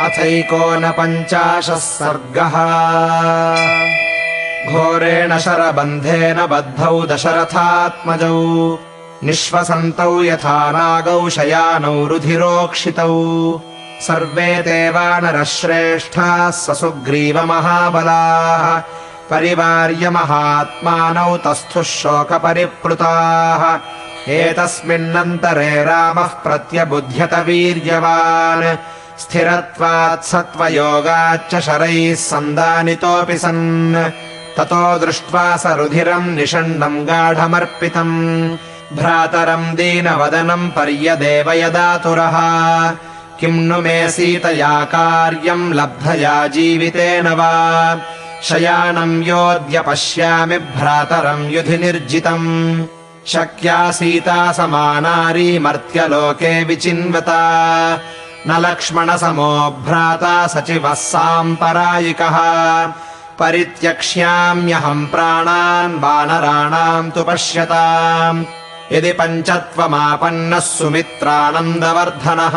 अथैकोनपञ्चाशः सर्गः। घोरेण शरबन्धेन बद्धौ दशरथात्मजौ निःश्वसन्तौ यथा नागौ शयानौ रुधिरोक्षितौ सर्वे ते वानरः श्रेष्ठाः ससुग्रीवमहाबलाः परिवार्य महात्मानौ तस्थुः शोकपरिप्लुताः। एतस्मिन्नन्तरे रामः प्रत्यबुध्यत वीर्यवान् स्थिरत्वात् सत्त्वयोगाच्च शरैः सन्दानितोऽपि सन्। ततो दृष्ट्वा स रुधिरम् निषण्णम् गाढमर्पितम् भ्रातरम् दीनवदनम् पर्यदेवयदातुरः। किम् नु मे सीतया कार्यम् लब्धया जीवितेन वा शयानम् योऽद्य पश्यामि भ्रातरम् युधि निर्जितम्। शक्या सीता समानारी मर्त्यलोके विचिन्वता न लक्ष्मणसमो भ्राता सचिवः साम्परायिकः। परित्यक्ष्याम्यहम् प्राणान् वानराणाम् तु पश्यताम् यदि पञ्चत्वमापन्नः सुमित्रानन्दवर्धनः।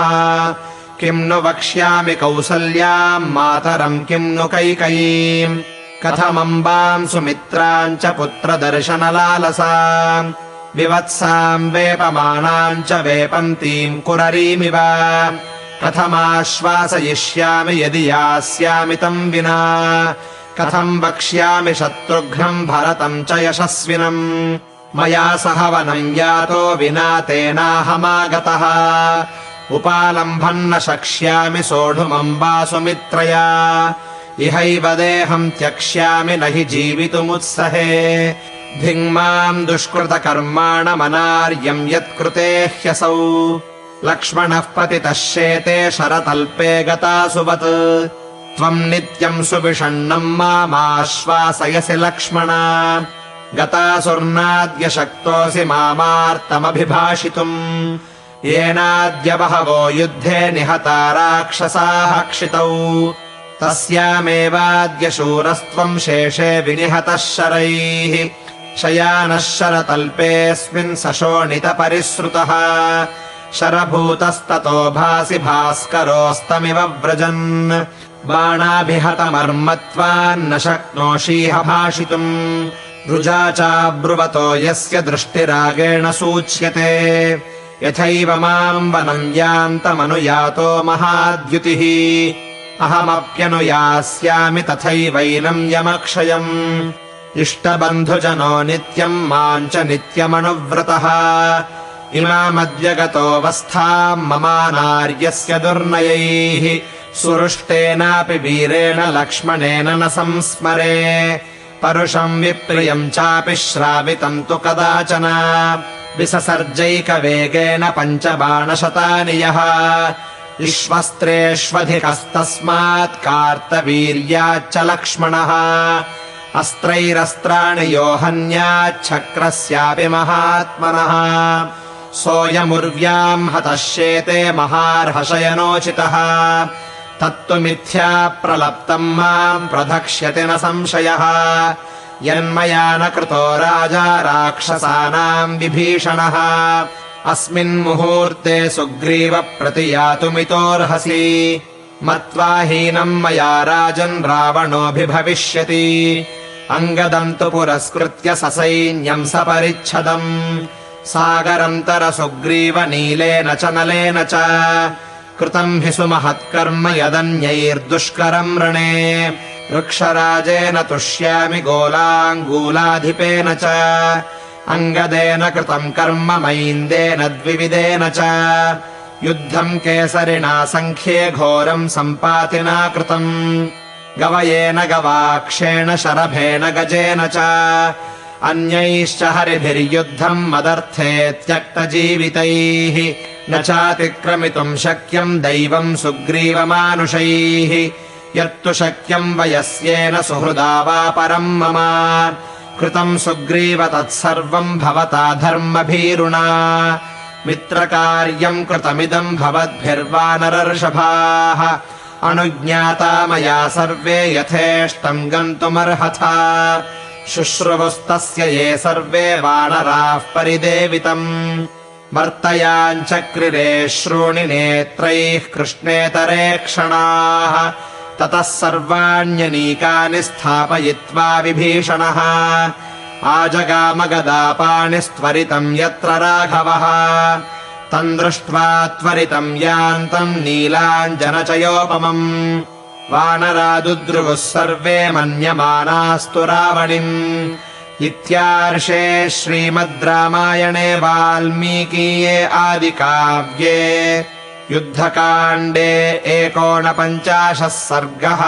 किम् नु वक्ष्यामि कौसल्याम् मातरम् किम् नु कैकयीम् कथमम्बाम् सुमित्राम् च पुत्रदर्शनलालसाम् विवत्साम् वेपमानाम् च वेपन्तीम् कुररीमिव। कथमाश्वासयिष्यामि यदि यास्यामि तम् विना कथम् वक्ष्यामि शत्रुघ्नम् भरतम् च यशस्विनम्। मया सह वनम् यातो विना तेनाहमागतः उपालम्भम् न शक्ष्यामि सोढुमम्बा सुमित्रया। इहैव देहम् त्यक्ष्यामि न हि जीवितुमुत्सहे धिङ्माम् दुष्कृतकर्माणमनार्यम् यत्कृते ह्यसौ। लक्ष्मणः पतितः शेते शरतल्पे गतासुवत् त्वम् नित्यम् सुविषण्णम् मामाश्वासयसि लक्ष्मण। गतासुर्नाद्य शक्तोऽसि मामार्तमभिभाषितुम् येनाद्य बहवो युद्धे निहता राक्षसाः क्षितौ। तस्यामेवाद्य शूरस्त्वम् शेषे विनिहतः शरैः शयानः शरतल्पेऽस्मिन् सशोणितपरिसृतः। शरभूतस्ततो भासि भास्करोस्तमिव व्रजन् बाणाभिहतमर्मत्वान्न शक्नोषीह भाषितुम्। रुजा चाब्रुवतो यस्य दृष्टिरागेण सूच्यते यथैव माम् वनम् यान्तमनुयातो महाद्युतिः। अहमप्यनुयास्यामि तथैवैनम् यमक्षयम् इष्टबन्धुजनो नित्यम् माम् च नित्यमनुव्रतः। इमामद्यगतोऽवस्थाम् ममानार्यस्य दुर्नयैः सुरुष्टेनापि वीरेण लक्ष्मणेन न संस्मरे। परुषम् विप्रियम् चापि श्रावितम् तु कदाचन विससर्जैकवेगेन पञ्चबाणशतानि यः विश्वस्त्रेष्वधिकस्तस्मात् कार्तवीर्याच्च लक्ष्मणः। अस्त्रैरस्त्राणि यो हन्याच्छक्रस्यापि महात्मनः सोऽयमुर्व्याम् हतः शेते महार्हषयनोचितः। तत्तु मिथ्या प्रलप्तम् माम् प्रधक्ष्यति न संशयः यन्मया न कृतो राजा राक्षसानाम् विभीषणः। अस्मिन्मुहूर्ते सुग्रीव प्रतियातुमितोऽर्हसि मत्वा हीनम् मया राजन् रावणोऽभिभविष्यति। अङ्गदम् तु पुरस्कृत्य ससैन्यम् सपरिच्छदम् सागरन्तरसुग्रीव नीलेन च नलेन च कृतम् हि सुमहत्कर्म यदन्यैर्दुष्करम् रणे। वृक्षराजेन तुष्यामि गोलाङ्गूलाधिपेन च अङ्गदेन कृतम् कर्म मैन्देन द्विविदेन च। युद्धम् केसरिणा सङ्ख्ये घोरम् सम्पातिना कृतम् गवयेन गवाक्षेण शरभेन गजेन च अन्यैश्च हरिभिर्युद्धम् मदर्थे त्यक्तजीवितैः न चातिक्रमितुम् शक्यम् दैवम् सुग्रीवमानुषैः। यत्तु शक्यम् वयस्येन सुहृदा वा परम् मम कृतम् सुग्रीव तत्सर्वम् भवता धर्मभीरुणा। मित्रकार्यम् कृतमिदम् भवद्भिर्वानरर्षभाः अनुज्ञाता मया सर्वे यथेष्टम् गन्तुमर्हथा। शुश्रुवुस्तस्य ये सर्वे वानराः परिदेवितम् वर्तयाञ्चक्रिरे श्रोणि नेत्रैः कृष्णेतरे क्षणाः ततः सर्वाण्यनीकानि स्थापयित्वा विभीषणः आजगामगदापाणिस्त्वरितम् यत्र राघवः तम् दृष्ट्वा त्वरितम् यान्तम् नीलाञ्जनचयोपमम् वानरादुद्रुवुः सर्वे मन्यमानास्तु रावणिम् इत्यार्षे श्रीमद् रामायणे वाल्मीकीये आदिकाव्ये युद्धकाण्डे 49 सर्गः।